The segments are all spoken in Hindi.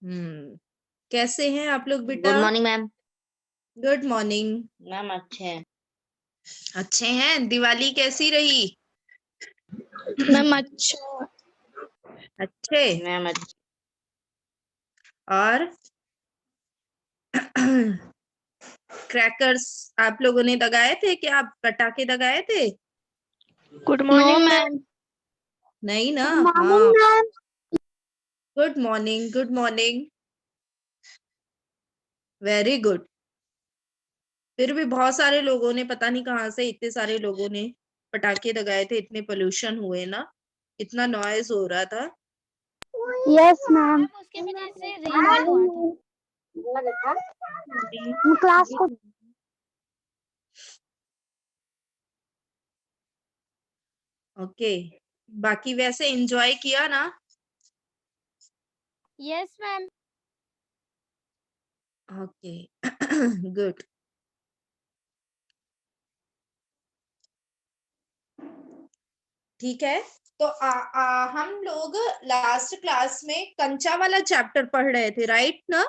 कैसे हैं आप लोग बेटा? Good morning ma'am. Good morning. Ma'am अच्छे हैं। अच्छे हैं। दिवाली कैसी रही? मैम अच्छा। अच्छे। मैम अच्छे। और क्रैकर्स आप लोगों ने दगाए थे? क्या आप पटाखे दगाए थे? Good morning ma'am. नहीं ना? गुड हाँ, morning ma'am. Good morning, good morning. Very good. फिर भी बहुत सारे लोगों ने, पता नहीं कहाँ से इतने सारे लोगों ने पटाखे दगाए थे। इतने पोल्यूशन हुए ना, इतना नॉइज हो रहा था। Yes ma'am. उसकी वजह से रेन हुआ था। क्लास को ओके, बाकी वैसे एंजॉय किया ना? Yes ma'am. Okay good. ठीक है। तो हम लोग लास्ट क्लास में कंचा वाला चैप्टर पढ़ रहे थे, राइट ना?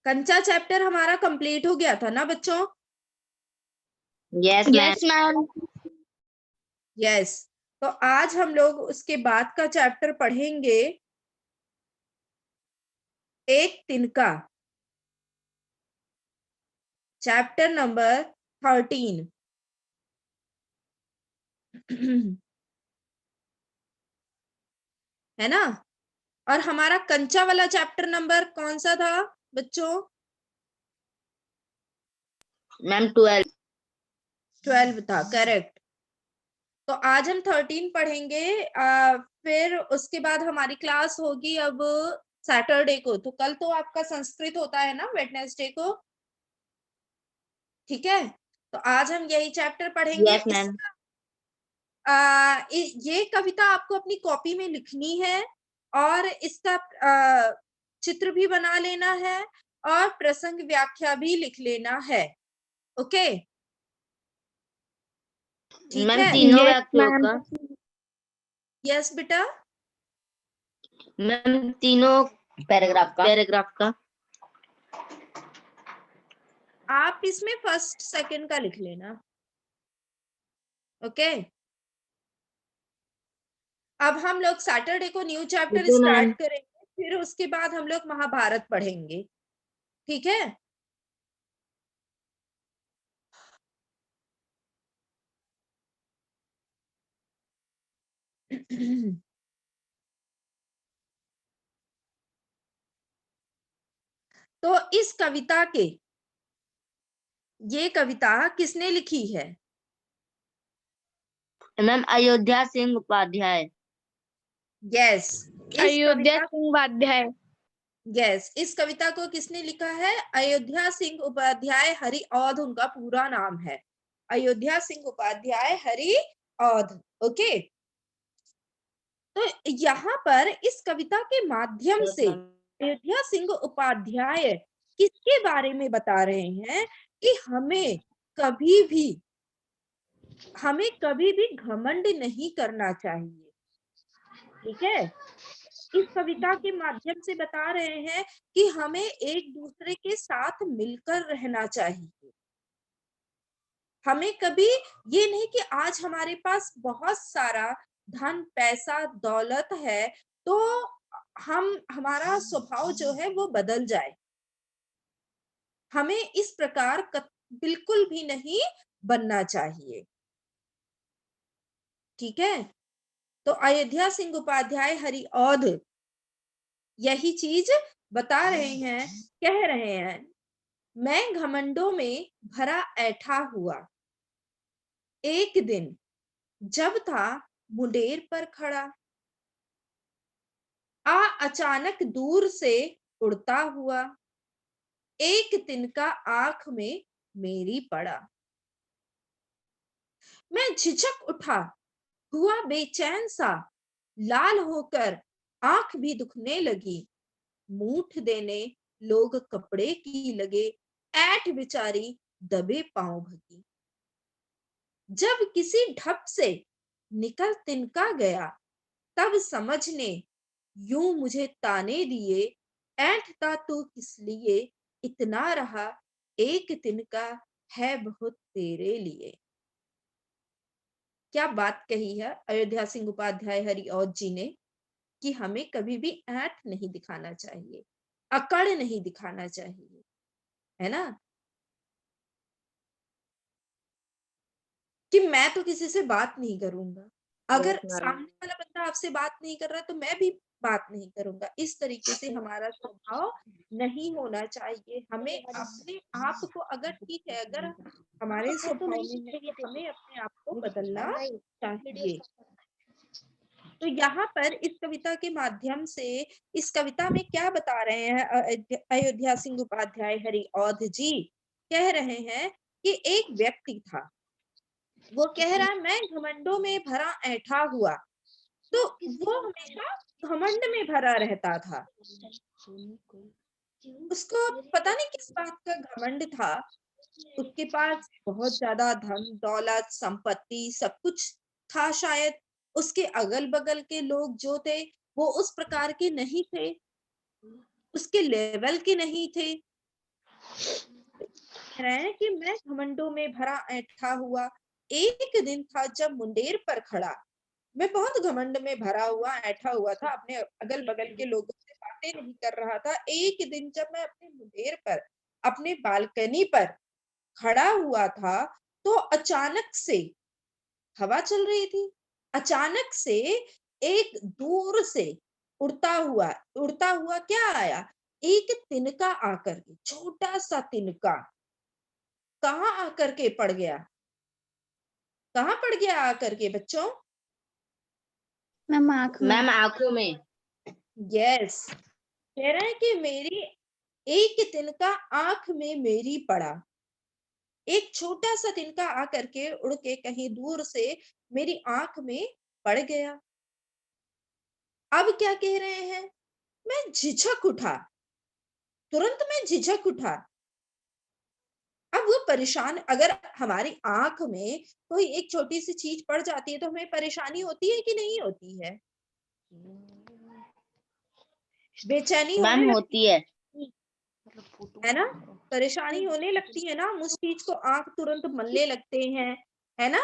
कंचा चैप्टर हमारा कंप्लीट हो गया था ना बच्चों? Yes ma'am. Yes ma'am. Yes. तो आज हम लोग उसके बाद का चैप्टर पढ़ेंगे, एक तिनका, चैप्टर नंबर 13। है ना? और हमारा कंचा वाला चैप्टर नंबर कौन सा था बच्चों? मैम 12। 12 था, करेक्ट। तो आज हम 13 पढ़ेंगे। फिर उसके बाद हमारी क्लास होगी अब सैटरडे को। तो कल तो आपका संस्कृत होता है ना, वेडनेसडे को? ठीक है। तो आज हम यही चैप्टर पढ़ेंगे। Yes ma'am. ये कविता आपको अपनी कॉपी में लिखनी है और इसका चित्र भी बना लेना है और प्रसंग व्याख्या भी लिख लेना है। ओके, ठीक मैम है? तीनों यस वाक्यों मैम। का। यस बेटा। मैम तीनों पैराग्राफ का। आप इसमें फर्स्ट सेकंड का लिख लेना। ओके। अब हम लोग सैटरडे को new chapter okay ma'am. Start करेंगे, फिर उसके बाद हम लोग महाभारत पढ़ेंगे। ठीक है? तो इस कविता के, ये कविता किसने लिखी है? मैम अयोध्या सिंह उपाध्याय। यस। इस अयोध्या कविता, सिंह उपाध्याय। यस, इस कविता को किसने लिखा है? अयोध्या सिंह उपाध्याय हरिऔध उनका पूरा नाम है। अयोध्या सिंह उपाध्याय हरिऔध। ओके। तो यहाँ पर इस कविता के माध्यम यस से मैम। अयोध्या सिंह उपाध्याय किसके बारे में बता रहे हैं कि हमें कभी भी घमंड नहीं करना चाहिए। ठीक है? इस कविता के माध्यम से बता रहे हैं कि हमें एक दूसरे के साथ मिलकर रहना चाहिए। हमें कभी ये नहीं कि आज हमारे पास बहुत सारा धन, पैसा, दौलत है तो हमारा स्वभाव जो है वो बदल जाए। हमें इस प्रकार बिल्कुल भी नहीं बनना चाहिए। ठीक है? तो अयोध्या सिंह उपाध्याय हरिऔध यही चीज बता रहे हैं, कह रहे हैं। मैं घमंडों में भरा ऐठा हुआ, एक दिन जब था मुंडेर पर खड़ा, अचानक दूर से उड़ता हुआ, एक तिनका आंख में मेरी पड़ा। मैं झिझक उठा, हुआ बेचैन सा, लाल होकर आंख भी दुखने लगी। मूठ देने लोग कपड़े की लगे, ऐठ बेचारी दबे पांव भगी। जब किसी ढप से निकल तिनका गया, तब समझ ने यूं मुझे ताने दिए, ऐंठता तू किस लिए, इतना रहा एक तिनका है बहुत तेरे लिए। क्या बात कही है अयोध्या सिंह उपाध्याय हरिऔध जी ने कि हमें कभी भी ऐंठ नहीं दिखाना चाहिए, अकड़ नहीं दिखाना चाहिए, है ना? कि मैं तो किसी से बात नहीं करूंगा, अगर सामने वाला बंदा आपसे बात नहीं कर रहा है तो मैं भी बात नहीं करूंगा। इस तरीके से हमारा स्वभाव नहीं होना चाहिए। हमें अपने आप को, अगर ठीक है, अगर हमारे स्वभाव में है तो हमें अपने आप को बदलना चाहिए। तो यहाँ पर इस कविता के माध्यम से, इस कविता में क्या बता रहे हैं अयोध्या सिंह उपाध्याय हरिऔध जी? कह रहे हैं कि एक व्यक्ति था, वो कह रहा है मैं घमंडों में भरा ऐंठा हुआ। तो वो हमेशा घमंड में भरा रहता था। उसको पता नहीं किस बात का घमंड था। उसके पास बहुत ज्यादा धन दौलत संपत्ति सब कुछ था शायद। उसके अगल बगल के लोग जो थे वो उस प्रकार के नहीं थे, उसके लेवल के नहीं थे। कह रहे हैं कि मैं घमंडों में भरा ऐंठा हुआ। एक दिन था जब मुंडेर पर खड़ा, मैं बहुत घमंड में भरा हुआ ऐंठा हुआ था, अपने अगल बगल के लोगों से बातें नहीं कर रहा था। एक दिन जब मैं अपने मुंडेर पर, अपने बालकनी पर खड़ा हुआ था, तो अचानक से हवा चल रही थी, अचानक से एक दूर से उड़ता हुआ क्या आया, एक तिनका आकर के, छोटा सा तिनका कहाँ आकर के पड़ गया, कहाँ पड़ गया आकर के बच्चों? मैम आँख में। मैम आंखों में। यस, कह रहे हैं कि मेरी एक तिनका आंख में मेरी पड़ा। एक छोटा सा तिनका आकर के उड़ के कहीं दूर से मेरी आंख में पड़ गया। अब क्या कह रहे हैं? मैं झिझक उठा, तुरंत मैं झिझक उठा। अब वो परेशान, अगर हमारी आंख में कोई एक छोटी सी चीज पड़ जाती है तो हमें परेशानी होती है कि नहीं होती है? बेचैनी होने मैम लगती होती है। है ना? परेशानी होने लगती है ना, हम उस चीज को आंख तुरंत मलने लगते हैं, है ना?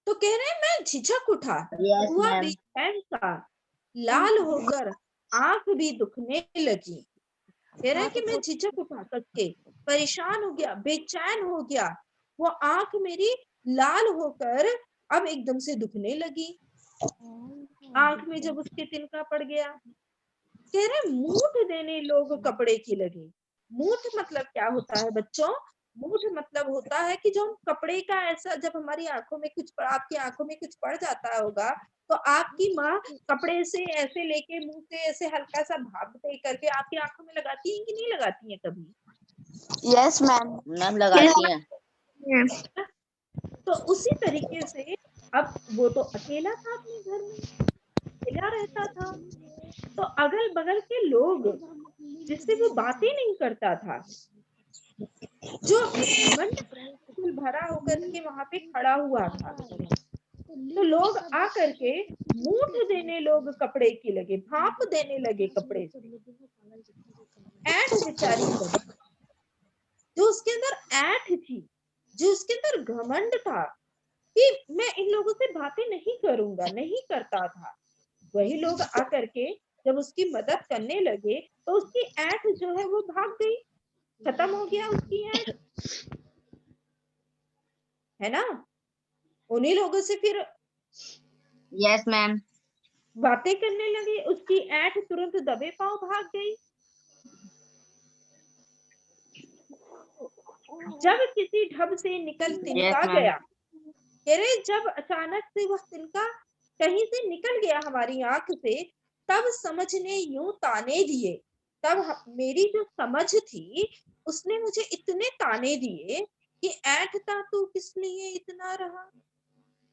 तो कह रहे हैं मैं झिझक उठा, यस हुआ मैम। बेचैन सा, लाल होकर आंख भी दुखने लगी। कह रहे हैं कि मैं झिझक उठा करके परेशान हो गया, बेचैन हो गया, वो आंख मेरी लाल होकर अब एकदम से दुखने लगी। आंख में जब उसके तिनका पड़ गया, कह रहे मूठ देने लोग कपड़े की लगे। मूठ मतलब क्या होता है बच्चों? मूठ मतलब होता है कि जो हम कपड़े का ऐसा, जब हमारी आंखों में कुछ, आपकी आंखों में कुछ पड़ जाता होगा तो आपकी माँ कपड़े से ऐसे लेके मुंह से ऐसे हल्का सा भाप दे करके आपकी आंखों में लगाती है कि नहीं लगाती है कभी? Yes ma'am. मैम लगाती हैं। तो उसी तरीके से अब वो तो अकेला था, अपने घर में अकेला रहता था, तो अगल बगल के लोग जिससे वो बातें नहीं करता था, जो अपने घमंड में भरा होकर के वहां पे खड़ा हुआ था, तो लोग आ करके मूठ देने लोग कपड़े की लगे, भाप देने लगे कपड़े से। ऐंठ बेचारी लगी, जो उसके अंदर ऐंठ थी, जो उसके अंदर घमंड था कि मैं इन लोगों से बातें नहीं करूंगा, नहीं करता था। वही लोग आकर के जब उसकी मदद करने लगे तो उसकी ऐंठ जो है वो भाग गई, खत्म हो गया उसकी ऐंठ, है ना? उन्हीं लोगों से फिर यस मैम। बातें करने लगे, उसकी ऐंठ तुरंत दबे पांव भाग गई। जब किसी ढब से निकल यस तिनका मैम। गया, कह रहे जब अचानक से वह तिनका कहीं से निकल गया हमारी आंख से, तब समझ ने यूं ताने दिए, तब मेरी जो समझ थी उसने मुझे इतने ताने दिए कि ऐंठता तू किस लिए इतना रहा,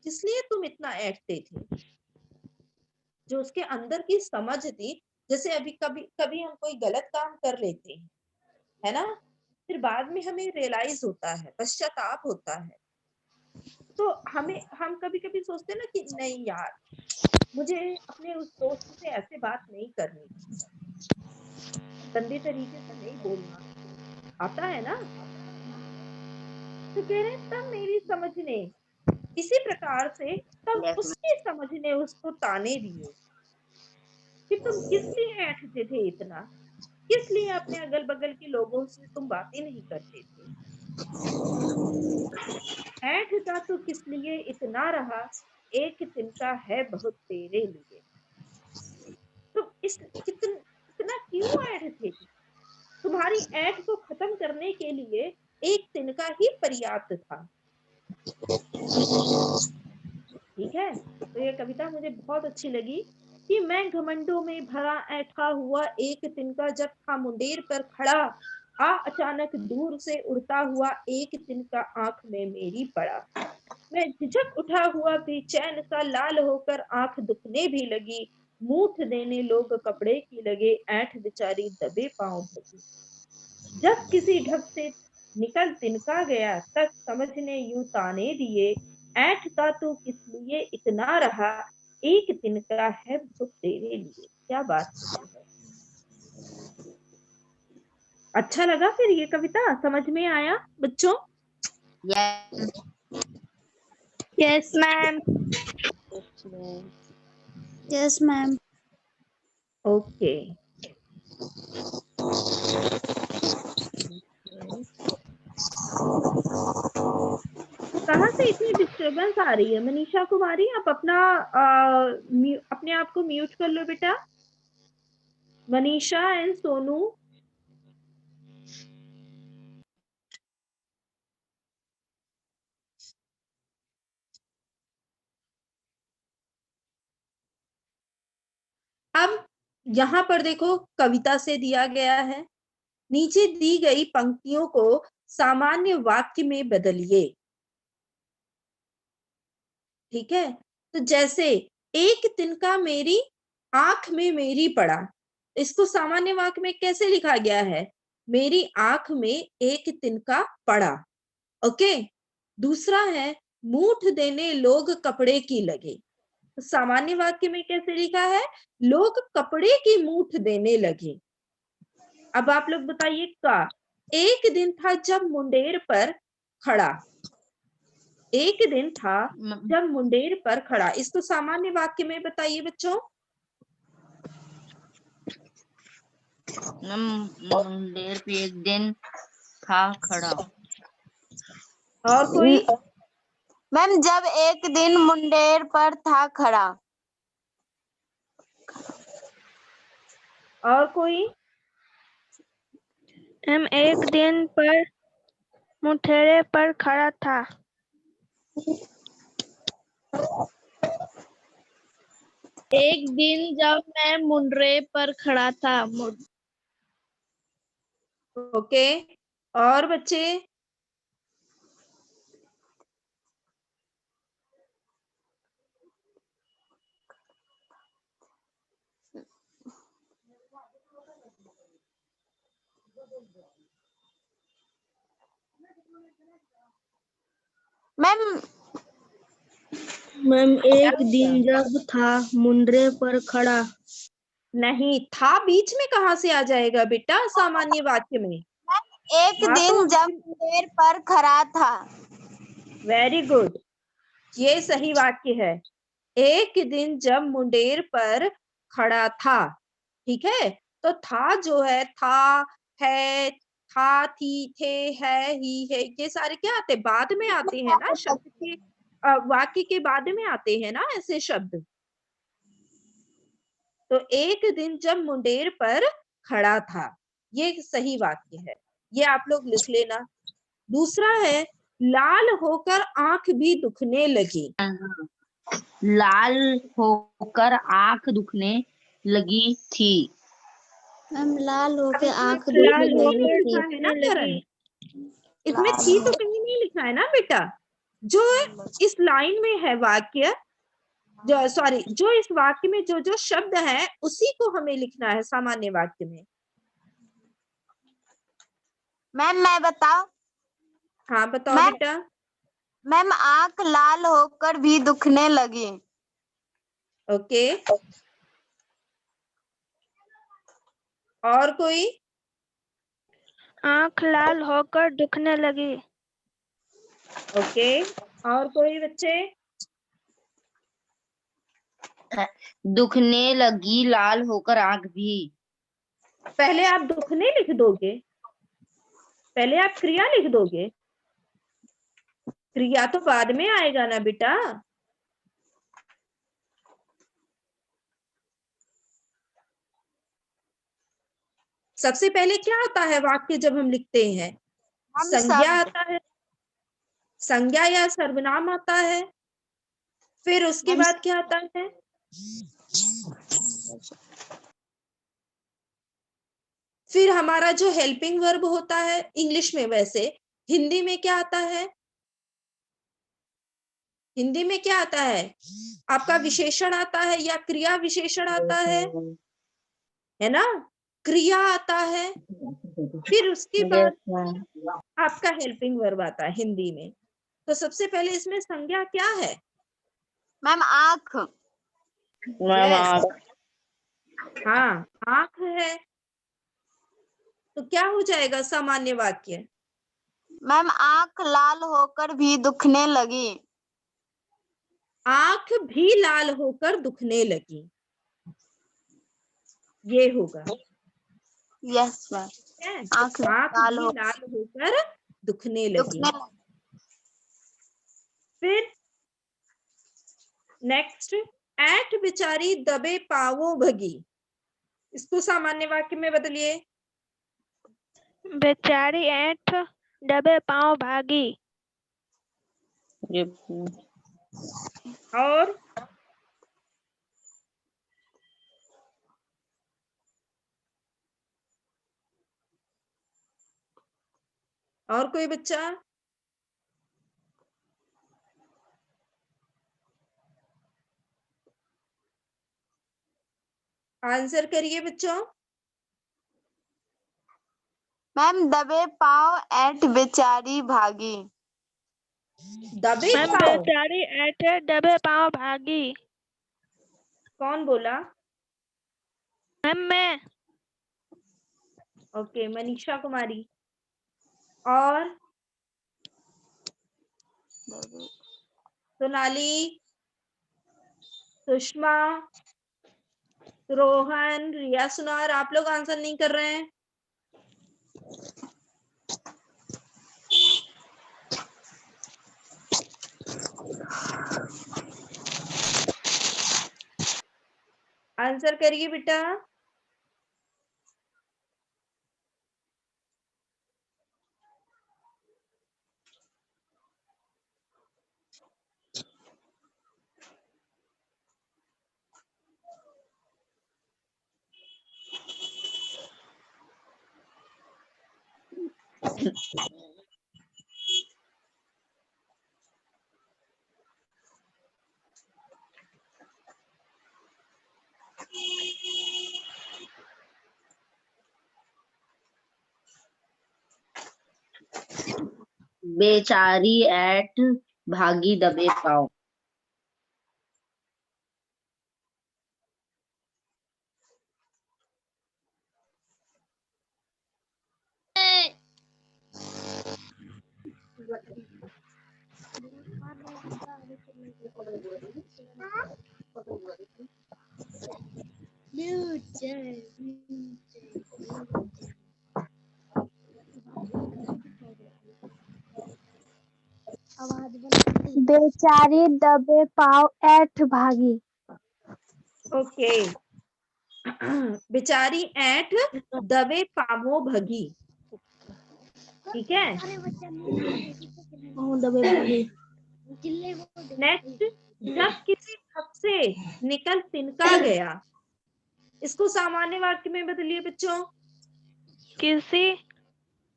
किस लिए तुम इतना ऐंठते थे। जो उसके अंदर की समझ थी, जैसे अभी कभी कभी हम कोई गलत काम कर लेते हैं, है ना, फिर बाद में हमें रियलाइज होता है, पश्चाताप होता है, तो हम कभी कभी सोचते हैं ना कि नहीं यार, मुझे अपने उस दोस्त से ऐसे बात नहीं करनी, गंदे तरीके से नहीं बोलना आता है ना। तो कह रहे तब मेरी समझ ने इसी प्रकार से तब यस उसकी समझ ने उसको ताने दिए कि तुम किस लिए ऐंठते थे इतना, किस लिए अपने अगल बगल के लोगों से तुम बातें नहीं करते थे, ऐंठता तो किस लिए इतना रहा, एक तिनका है बहुत तेरे लिए। तो इतना क्यों ऐंठते थे, तुम्हारी ऐंठ को खत्म करने के लिए एक तिनका ही पर्याप्त था। ठीक है, तो ये कविता मुझे बहुत अच्छी लगी कि मैं घमंडों में भरा ऐठा हुआ एक तिनका जब था मुंडेर पर खड़ा, अचानक दूर से उड़ता हुआ एक तिनका आंख में मेरी पड़ा। मैं झिझक उठा हुआ बेचैन सा लाल होकर आंख दुखने भी लगी, मूठ देने लोग कपड़े की लगे, ऐंठ बेचारी दबे पांव भगी। जब किसी ढक से निकल तिनका गया तक समझने यूं ताने दिए, ऐंठता तू किस लिए इतना रहा, एक तिनका है बहुत तेरे लिए। क्या बात है, अच्छा लगा फिर ये कविता समझ में आया बच्चों? Yes yes ma'am. Yes ma'am. Okay, कहाँ से इतनी डिस्टरबेंस आ रही है? मनीषा कुमारी आप अपना अपने आप को म्यूट कर लो बेटा। मनीषा एंड सोनू। अब यहाँ पर देखो कविता से दिया गया है, नीचे दी गई पंक्तियों को सामान्य वाक्य में बदलिए। ठीक है, तो जैसे एक तिनका मेरी आंख में मेरी पड़ा, इसको सामान्य वाक्य में कैसे लिखा गया है? मेरी आंख में एक तिनका पड़ा। ओके, दूसरा है मूठ देने लोग कपड़े की लगे, तो सामान्य वाक्य में कैसे लिखा है? लोग कपड़े की मूठ देने लगे। अब आप लोग बताइए का एक दिन था जब मुंडेर पर खड़ा, एक दिन था जब मुंडेर पर खड़ा, इसको सामान्य वाक्य में बताइए बच्चों। मुंडेर पे एक दिन था खड़ा। और कोई? मैम जब एक दिन मुंडेर पर था खड़ा। और कोई? मैम एक दिन पर मुठेरे पर खड़ा था। एक दिन जब मैं मुंडरे पर खड़ा था। ओके, और बच्चे? मैम एक दिन जब था मुंडरे पर खड़ा। नहीं, था बीच में कहाँ से आ जाएगा बेटा सामान्य वाक्य में? एक दिन जब मुंडेर पर खड़ा था। वेरी गुड, ये सही वाक्य है। एक दिन जब मुंडेर पर खड़ा था। ठीक है, तो था जो है, था, है, था, थी, थे, है, ही है, ये सारे क्या आते हैं? बाद में आते हैं ना, शब्द के वाक्य के बाद में आते हैं ना ऐसे शब्द। तो एक दिन जब मुंडेर पर खड़ा था, ये सही वाक्य है, ये आप लोग लिख लेना। दूसरा है लाल होकर आंख भी दुखने लगी। लाल होकर आंख दुखने लगी थी। मैम लाल होके आंख लाल दुखने लगी होकर थी। है ना करण? इसमें थी तो कहीं नहीं लिखा है ना बेटा, जो इस लाइन में है वाक्य, जो सॉरी जो इस वाक्य में जो जो शब्द है उसी को हमें लिखना है सामान्य वाक्य में। मैम मैं बताऊं? हाँ बताओ बेटा। मैम आंख लाल होकर भी दुखने लगी। ओके, और कोई? आंख लाल होकर दुखने लगी। ओके, और कोई बच्चे? दुखने लगी लाल होकर आंख भी। पहले आप दुखने लिख दोगे, पहले आप क्रिया लिख दोगे, क्रिया तो बाद में आएगा ना बेटा। सबसे पहले क्या आता है वाक्य जब हम लिखते हैं? संज्ञा आता है, संज्ञा या सर्वनाम आता है। फिर उसके बाद क्या आता है? फिर हमारा जो हेल्पिंग वर्ब होता है इंग्लिश में, वैसे हिंदी में क्या आता है? हिंदी में क्या आता है? आपका विशेषण आता है या क्रिया विशेषण आता है ना? क्रिया आता है, फिर उसके बाद आपका हेल्पिंग वर्ब आता है हिंदी में। तो सबसे पहले इसमें संज्ञा क्या है? मैम आँख। Yes. हाँ, आंख है। तो क्या हो जाएगा सामान्य वाक्य? मैम आँख लाल होकर भी दुखने लगी। आंख भी लाल होकर दुखने लगी, ये होगा। Yes ma'am. है? आँख आंख लाल भी हो लाल होकर दुखने लगी। दुखने फिर नेक्स्ट, ऐठ बेचारी दबे पावों भगी, इसको सामान्य वाक्य में बदलिए। बेचारी ऐंठ दबे पांव भागी। और कोई बच्चा? आंसर करिए बच्चों। मैम दबे पाँव ऐठ बेचारी भागी। दबे मैम पाव, बेचारी ऐंठे दबे पांव भागी। कौन बोला? मैम मैं। ओके, मनीषा कुमारी। और सोनाली, सुषमा, रोहन, रिया, सुनार, आप लोग आंसर नहीं कर रहे हैं। आंसर करिए बेटा। बेचारी ऐठ भागी दबे पाँव। बेचारी दबे पाँव ऐठ भागी। ओके, बेचारी ऐठ दबे पावों भगी, ठीक है। नेक्स्ट, जब किसी ढक से निकल तिनका गया, इसको सामान्य वाक्य में बदलिए बच्चों। किसी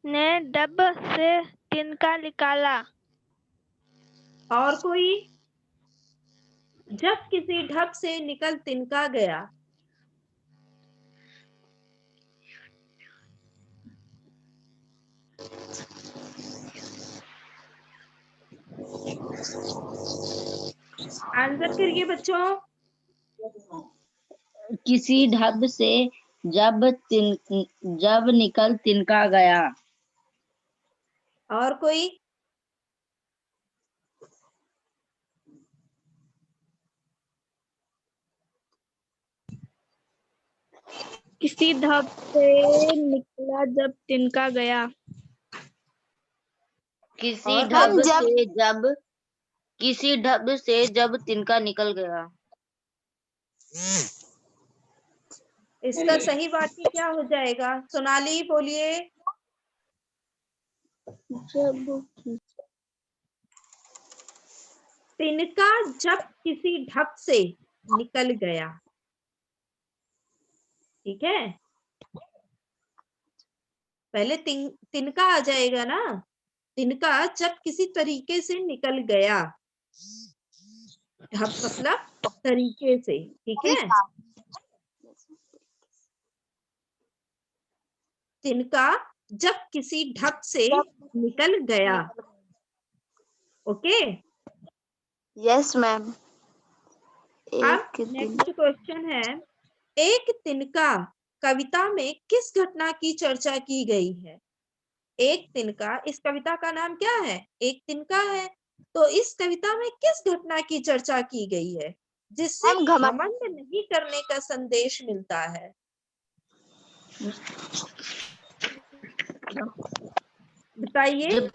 ने डब से तिनका निकाला। और कोई? जब किसी ढक से निकल तिनका गया, आंसर करिए बच्चों। किसी ढब से जब निकल तिनका गया। और कोई? किसी ढब से निकला जब तिनका गया। किसी और ढब से जब तिनका निकल गया। इसका सही वाक्य क्या हो जाएगा? सोनाली बोलिए। तिनका जब किसी ढब से निकल गया। ठीक है, पहले तिनका आ जाएगा ना। तिनका जब किसी तरीके से निकल गया। ढब मतलब तरीके से। ठीक है, तिनका जब किसी ढब से निकल गया। Okay, yes ma'am. अब नेक्स्ट क्वेश्चन है, एक तिनका कविता में किस घटना की चर्चा की गई है? एक तिनका, इस कविता का नाम क्या है? एक तिनका है। तो इस कविता में किस घटना की चर्चा की गई है जिससे घमंड नहीं करने का संदेश मिलता है? बताइए।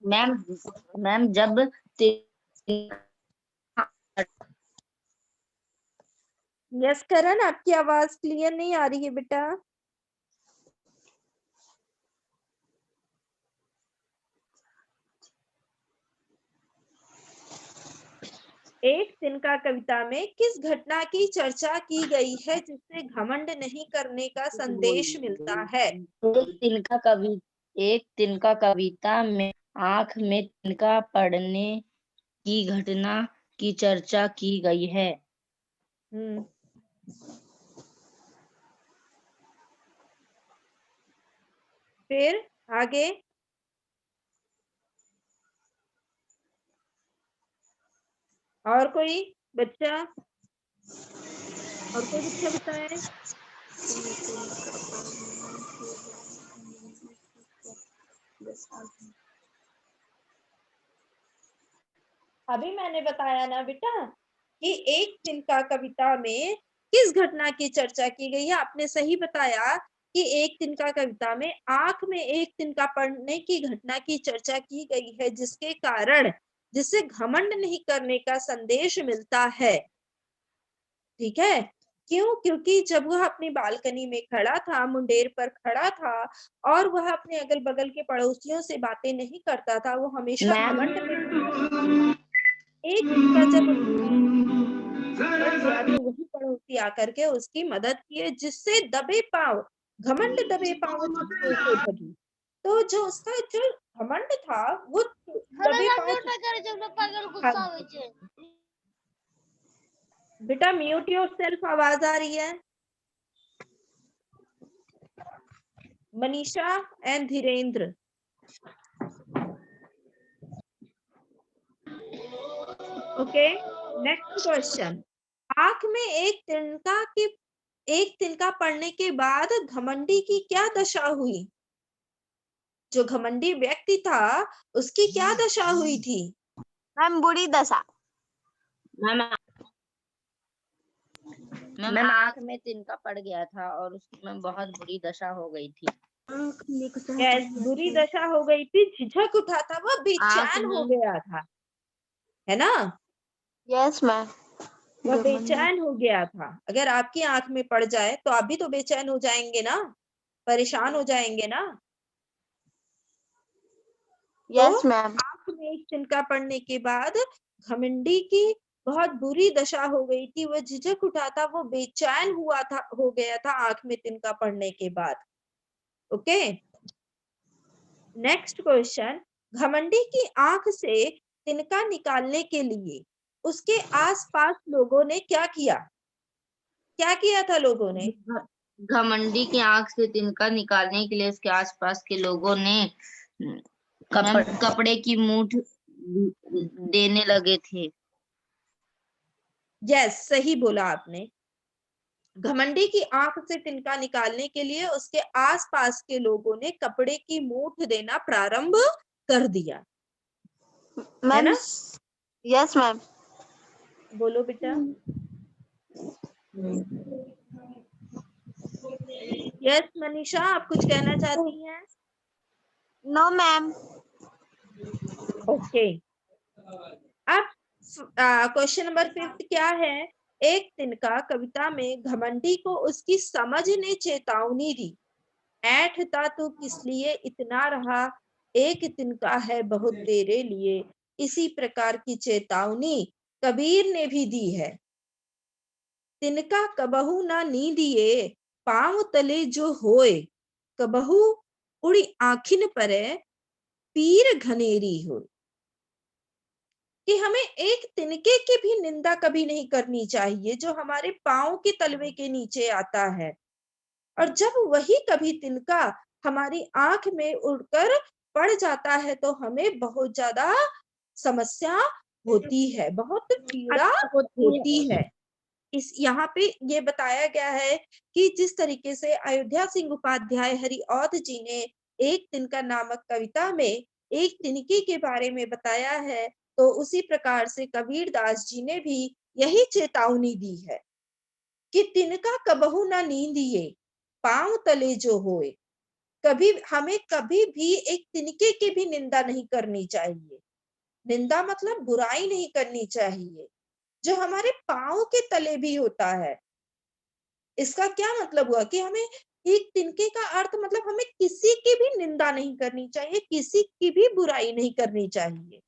मैम जब यस करण, आपकी आवाज क्लियर नहीं आ रही है बेटा। एक तिनका कविता में किस घटना की चर्चा की गई है जिससे घमंड नहीं करने का संदेश मिलता है? एक तिनका कविता में आंख में तिनका पड़ने की घटना की चर्चा की गई है। फिर आगे। और कोई बच्चा? और कोई बच्चा बताए। अभी मैंने बताया ना बेटा कि एक तिनका कविता में किस घटना की चर्चा की गई है। आपने सही बताया कि एक तिनका कविता में आंख में एक तिनका पड़ने की घटना की चर्चा की गई है जिसके कारण, जिससे घमंड नहीं करने का संदेश मिलता है। ठीक है, क्यों? क्योंकि जब वह अपनी बालकनी में खड़ा था, मुंडेर पर खड़ा था, और वह अपने अगल बगल के पड़ोसियों से बातें नहीं करता था, वो हमेशा घमंड में। एक तिनका जब गया तो वही पड़ोसी आकर के उसकी मदद किए, जिससे दबे पांव, घमंड दबे पांव चुपके से भगी। तो जो उसका जो घमंड था वो दबे पांव। बेटा म्यूट योरसेल्फ, आवाज आ रही है। Manisha and Dhirendra. Okay, next question. आंख में एक तिनका पड़ने के बाद घमंडी की क्या दशा हुई? जो घमंडी व्यक्ति था उसकी क्या दशा हुई थी? मैम बुरी दशा। मैम आंख में तिनका पड़ गया था और उसमें बहुत बुरी दशा हो गई थी। बुरी दशा हो गई थी, झिझक उठा था, वह बेचैन हो गया था, है ना? Yes ma'am. वह बेचैन हो गया था। अगर आपकी आंख में पड़ जाए तो आप भी तो बेचैन हो जाएंगे ना, परेशान हो जाएंगे ना। Yes ma'am. आंख में एक तिनका पड़ने के बाद घमंडी की बहुत बुरी दशा हो गई थी, वह झिझक उठा था, वो बेचैन हो गया था आंख में तिनका पड़ने के बाद। Okay, next question. घमंडी की आंख से तिनका निकालने के लिए उसके आसपास लोगों ने क्या किया? क्या किया था लोगों ने? घमंडी की आंख से तिनका निकालने के लिए उसके आसपास के लोगों ने कपड़े की मूठ देने लगे थे। यस, सही बोला आपने। घमंडी की आंख से तिनका निकालने के लिए उसके आसपास के लोगों ने कपड़े की मूठ देना प्रारंभ कर दिया, है मैम। ना? Yes ma'am. बोलो बेटा। यस मनीषा, आप कुछ कहना चाहती हैं? No ma'am. ओके। अब क्वेश्चन नंबर 5 क्या है? एक तिनका कविता में घमंडी को उसकी समझ ने चेतावनी दी। ऐंठता तू किस लिए इतना रहा, एक तिनका है बहुत तेरे लिए। इसी प्रकार की चेतावनी कबीर ने भी दी है। तिनका कबहू ना नींदिए, पांव तले जो होए, कबहू उड़ी आँखिन परे, पीर घनेरी हो। कि हमें एक तिनके की भी निंदा कभी नहीं करनी चाहिए जो हमारे पांव के तलवे के नीचे आता है। और जब वही कभी तिनका हमारी आंख में उड़कर पड़ जाता है तो हमें बहुत ज्यादा समस्या होती है, बहुत पीड़ा होती है। इस यहाँ पे ये बताया गया है कि जिस तरीके से अयोध्या सिंह उपाध्याय हरिऔध जी ने एक तिनका नामक कविता में एक तिनके के बारे में बताया है, तो उसी प्रकार से कबीर दास जी ने भी यही चेतावनी दी है कि तिनका कबहू ना नींदिए, पांव तले जो होए। कभी हमें कभी भी एक तिनके की भी निंदा नहीं करनी चाहिए। निंदा मतलब बुराई नहीं करनी चाहिए जो हमारे पांव के तले भी होता है। इसका क्या मतलब हुआ कि हमें एक तिनके का अर्थ मतलब हमें किसी की भी निंदा नहीं करनी चाहिए, किसी की भी बुराई नहीं करनी चाहिए,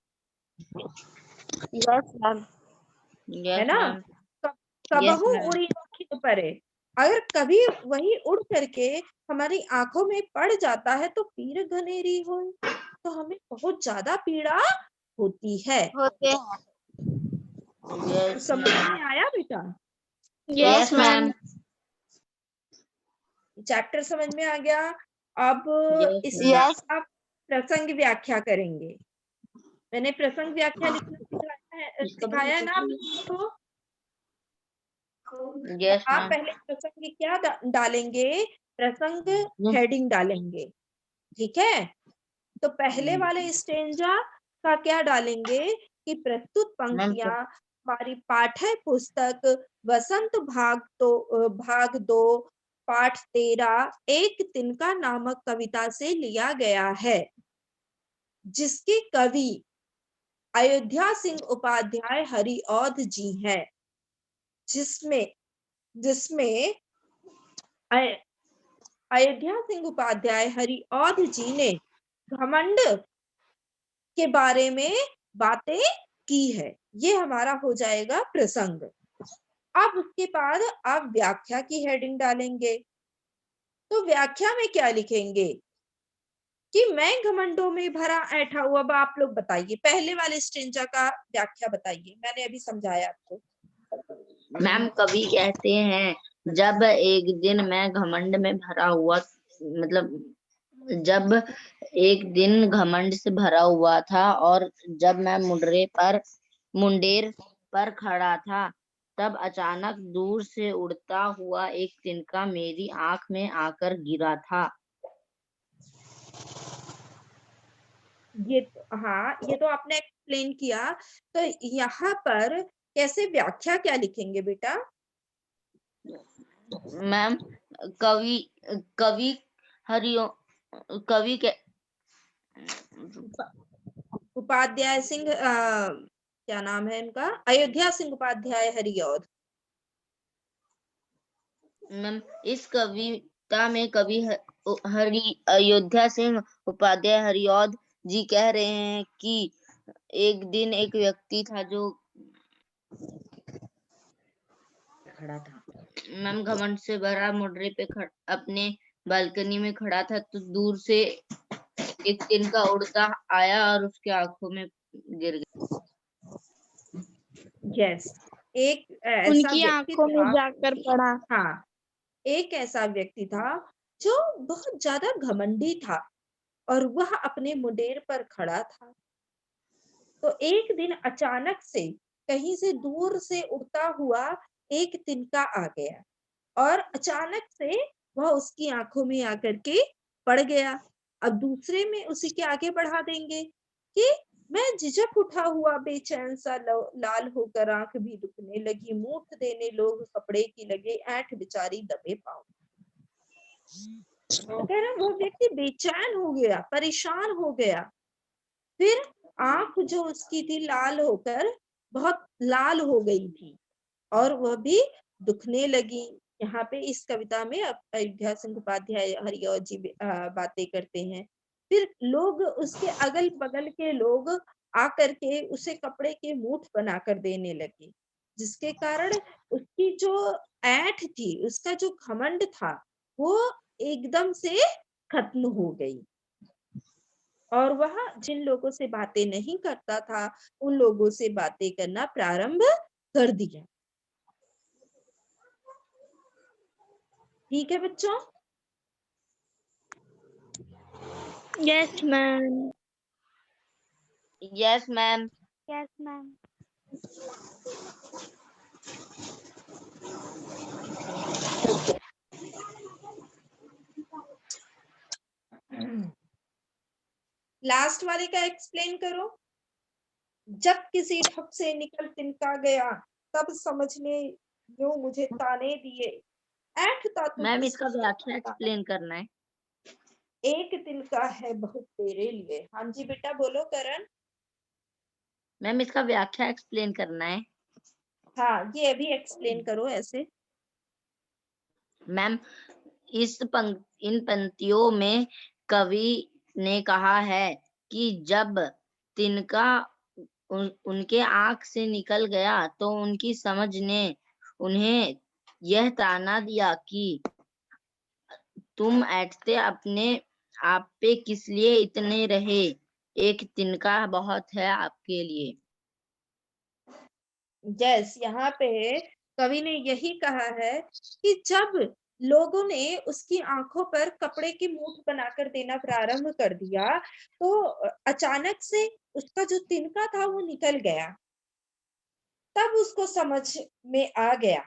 यस मैम। है यस ना? मैम। यस कबहू मैम। उड़ी आँखिन परे, अगर कभी वही उड़ करके हमारी आंखों में पड़ जाता है तो पीर घनेरी हो, तो हमें बहुत ज्यादा पीड़ा होती है। होते हैं। यस समझ मैम। में आया बेटा? Yes ma'am. चैप्टर समझ में आ गया? अब यस इसका मैम। यस। आप प्रसंग व्याख्या करेंगे। मैंने प्रसंग व्याख्या लिखना सिखाया है ना आप लोगों को? तो यस आप मैम। पहले प्रसंग की क्या डालेंगे? प्रसंग हेडिंग डालेंगे, ठीक है? तो पहले वाले स्टेंजा का क्या डालेंगे कि प्रस्तुत मैम पंक्तियां हमारी पाठ्य पुस्तक वसंत भाग 2 पाठ 13 एक तिनका नामक कविता से लिया गया है, जिसके कवि अयोध्या सिंह उपाध्याय हरिऔध जी हैं, जिसमें जिसमें अय- अयोध्या सिंह उपाध्याय हरिऔध जी ने घमंड के बारे में बातें की है। ये हमारा हो जाएगा प्रसंग। अब उसके बाद आप व्याख्या की हेडिंग डालेंगे। तो व्याख्या में क्या लिखेंगे कि मैं घमंडों में भरा ऐठा हूं। अब आप लोग बताइए, पहले वाले स्टेंजा का व्याख्या बताइए, मैंने अभी समझाया आपको। मैम कवि कहते हैं जब एक दिन मैं घमंड में भरा हुआ, मतलब जब एक दिन घमंड से भरा हुआ था और जब मैं मुंडेर पर खड़ा था, तब अचानक दूर से उड़ता हुआ एक तिनका मेरी आंख में आकर गिरा था। ये हाँ, ये तो आपने एक्सप्लेन किया। तो यहाँ पर कैसे व्याख्या क्या लिखेंगे बेटा? मैम कवि कवि हरिओ कवि के उपाध्याय सिंह क्या नाम है इनका? अयोध्या सिंह उपाध्याय हरिऔध। मैम इस कविता में कवि अयोध्या सिंह उपाध्याय हरिऔध जी कह रहे हैं कि एक दिन एक व्यक्ति था जो खड़ा था, मैम घमंड से भरा मुर्रे पे अपने बालकनी में खड़ा था, तो दूर से एक तिनका उड़ता आया और उसके आंखों में गिर गया। यस, एक ऐसा उनकी व्यक्ति आंखों में था। जाकर पड़ा। हाँ, एक ऐसा व्यक्ति था जो बहुत ज्यादा घमंडी था और वह अपने मुंडेर पर खड़ा था। तो एक दिन अचानक से कहीं से दूर से उड़ता हुआ एक तिनका आ गया और अचानक से वह उसकी आंखों में आकर के पड़ गया। अब दूसरे में उसी के आगे बढ़ा देंगे कि मैं झिझक उठा हुआ बेचैन सा लाल होकर आंख भी दुखने लगी, मूठ देने लोग कपड़े की लगे, ऐंठ बेचारी दबे पाँव। तो कह रहा वो व्यक्ति बेचैन हो गया, परेशान हो गया। फिर आंख जो उसकी थी लाल होकर बहुत लाल हो गई थी और वह भी दुखने लगी। यहाँ पे इस कविता में अयोध्या सिंह उपाध्याय हरिऔध जी बातें करते हैं। फिर लोग उसके अगल बगल के लोग आकर के उसे कपड़े के मूठ बनाकर देने लगे, जिसके कारण उसकी जो ऐंठ थी, उसका जो घमंड था, वो एकदम से खत्म हो गई और वह जिन लोगों से बातें नहीं करता था उन लोगों से बातें करना प्रारंभ कर दिया। ठीक है बच्चों? Yes ma'am. Yes ma'am. Yes ma'am. Last वाले का एक्सप्लेन करो। जब किसी ढप से निकल तिनका गया, तब समझने जो मुझे ताने दिए, ऐंठता तू मैम किस इसका व्याख्या एक्सप्लेन करना है। एक तिनका है बहुत तेरे लिए। हाँ जी बेटा बोलो करण। मैम इसका व्याख्या एक्सप्लेन करना है। हाँ ये अभी एक्सप्लेन करो ऐसे। मैम इन पंक्तियों में कवि ने कहा है कि जब तिनका उनके आंख से निकल गया तो उनकी समझ ने उन्हें यह ताना दिया कि तुम ऐंठते अपने आप पे किस लिए इतने रहे, एक तिनका बहुत है आपके लिए। यस, यहाँ पे कवि ने यही कहा है कि जब लोगों ने उसकी आंखों पर कपड़े की मूठ बनाकर देना प्रारंभ कर दिया तो अचानक से उसका जो तिनका था वो निकल गया। तब उसको समझ में आ गया,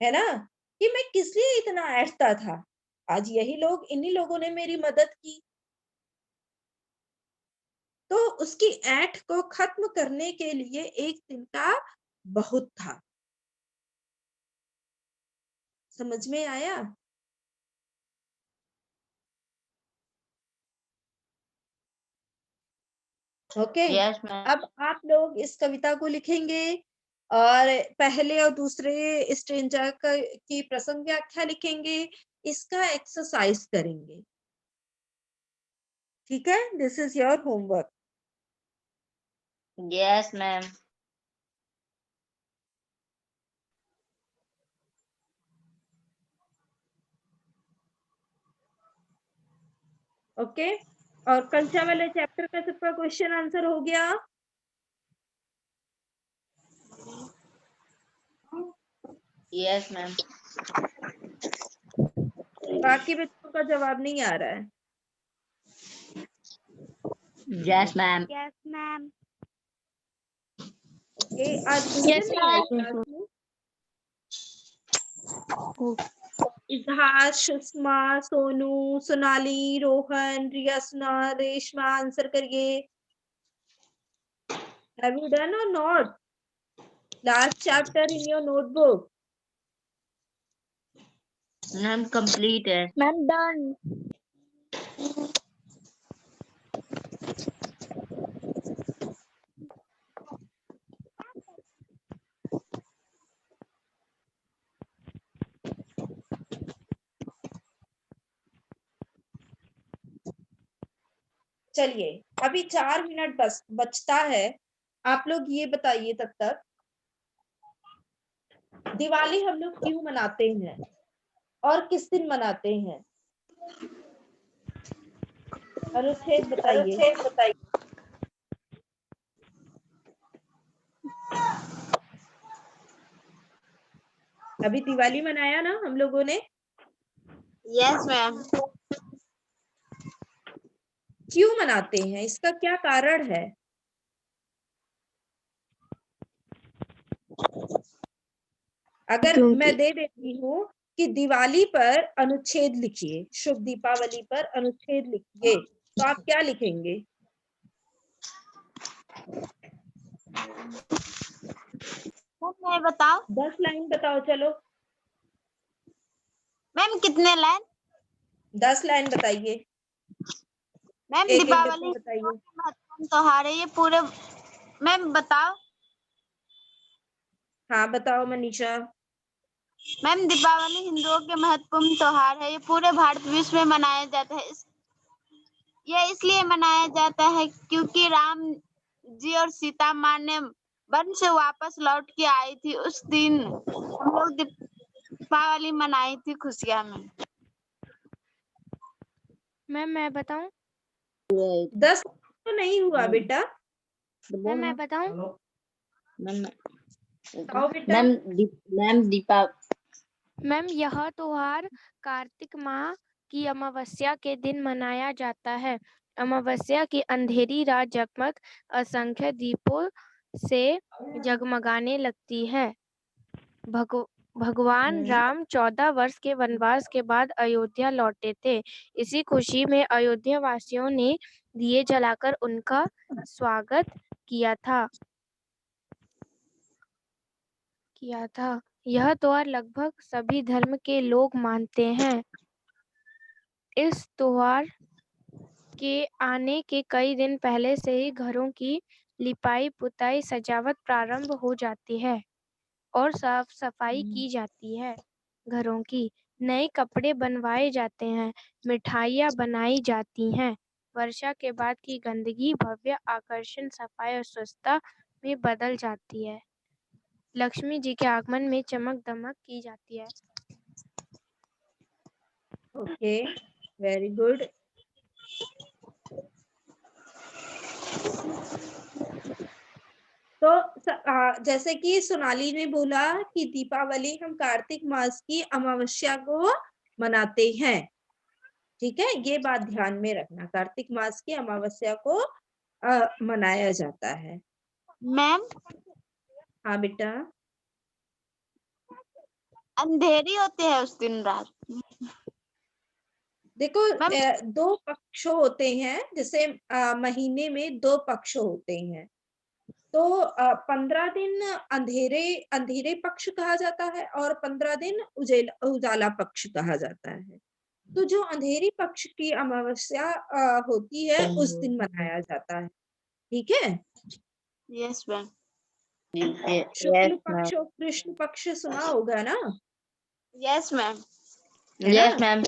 है ना, कि मैं किस लिए इतना ऐंठता था। आज यही लोग, इन्हीं लोगों ने मेरी मदद की। तो उसकी ऐंठ को खत्म करने के लिए एक तिनका बहुत था। समझ में आया? ओके। Yes ma'am. अब आप लोग इस कविता को लिखेंगे और पहले और दूसरे स्ट्रेंजर की प्रसंग व्याख्या लिखेंगे, इसका एक्सरसाइज करेंगे। ठीक है, this is your homework. Yes ma'am. Okay, और कल्चर वाले चैप्टर का सबका क्वेश्चन आंसर हो गया? Yes ma'am. बाकी बच्चों का जवाब नहीं आ रहा है। Yes ma'am. Yes ma'am. Okay, आज गुंजन नहीं आई क्लास में? इजहार, सुषमा, सोनू, सोनाली, रोहन, रियासना, रेशमा आंसर करिए। Have you done or not? Last chapter in your notebook. Ma'am complete है। Ma'am done. चलिए अभी 4 मिनट बस बचता है। आप लोग ये बताइए तब तक, दिवाली हम लोग क्यों मनाते हैं और किस दिन मनाते हैं? अनुच्छेद बताइए। अभी दिवाली मनाया ना हम लोगों ने? Yes ma'am. क्यों मनाते हैं, इसका क्या कारण है? अगर मैं दे देती हूँ कि दिवाली पर अनुच्छेद लिखिए, शुभ दीपावली पर अनुच्छेद लिखिए, तो आप क्या लिखेंगे? मैं बताओ 10 लाइन बताओ, चलो मैम, कितने लाइन? 10 लाइन बताइए, मैम एक एक दीपावली करके बताइए। महत्वपूर्ण त्योहार है ये पूरे। मैम बताओ। हाँ बताओ मनीषा। मैम दीपावली हिंदुओं के महत्वपूर्ण त्योहार है, ये पूरे भारत विश्व में मनाया जाता है। यह इसलिए मनाया जाता है क्योंकि राम जी और सीता माँ ने वन से वापस लौट के आई थी। उस दिन हम लोग दीपावली मनाई थी खुशियां में। मैम मैं बताऊं? 10 तो नहीं हुआ बेटा। मैम मैं बताऊं? बताओ बेटा। मैम यह त्योहार कार्तिक माह की अमावस्या के दिन मनाया जाता है। अमावस्या की अंधेरी रात जगमग असंख्य दीपों से जगमगाने लगती है। भगवान राम 14 वर्ष के वनवास के बाद अयोध्या लौटे थे। इसी खुशी में अयोध्या वासियों ने दिए जलाकर उनका स्वागत किया था। यह त्योहार लगभग सभी धर्म के लोग मानते हैं। इस त्योहार के आने के कई दिन पहले से ही घरों की लिपाई पुताई सजावट प्रारंभ हो जाती है और साफ सफाई की जाती है। घरों की नए कपड़े बनवाए जाते हैं, मिठाइयाँ बनाई जाती हैं। वर्षा के बाद की गंदगी भव्य आकर्षण, सफाई और स्वच्छता में बदल जाती है। लक्ष्मी जी के आगमन में चमक दमक की जाती है। Okay, very good. तो जैसे कि सोनाली ने बोला कि दीपावली हम कार्तिक मास की अमावस्या को मनाते हैं, ठीक है, ये बात ध्यान में रखना, कार्तिक मास की अमावस्या को मनाया जाता है। मैम हाँ बेटा। अंधेरी होते हैं उस दिन रात। देखो मैम 2 पक्ष होते हैं, जैसे महीने में 2 पक्ष होते हैं, तो 15 दिन अंधेरे पक्ष कहा जाता है और 15 दिन उजाला पक्ष कहा जाता है। तो जो अंधेरी पक्ष की अमावस्या होती है उस दिन मनाया जाता है, ठीक है। Yes ma'am. शुक्ल पक्ष और कृष्ण पक्ष सुना होगा ना, यस मैम। है ना? Yes ma'am.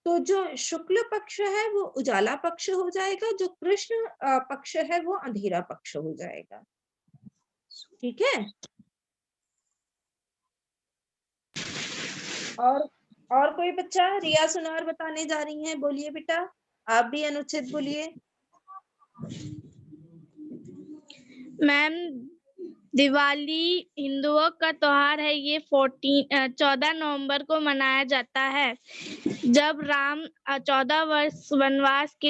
तो जो शुक्ल पक्ष है वो उजाला पक्ष हो जाएगा, जो कृष्ण पक्ष है वो अंधेरा पक्ष हो जाएगा, ठीक है। और कोई बच्चा? रिया सुनार बताने जा रही हैं, बोलिए बेटा, आप भी अनुच्छेद बोलिए। मैम दिवाली हिंदुओं का त्योहार है। ये 14 नवंबर को मनाया जाता है, जब राम 14 वर्ष वनवास के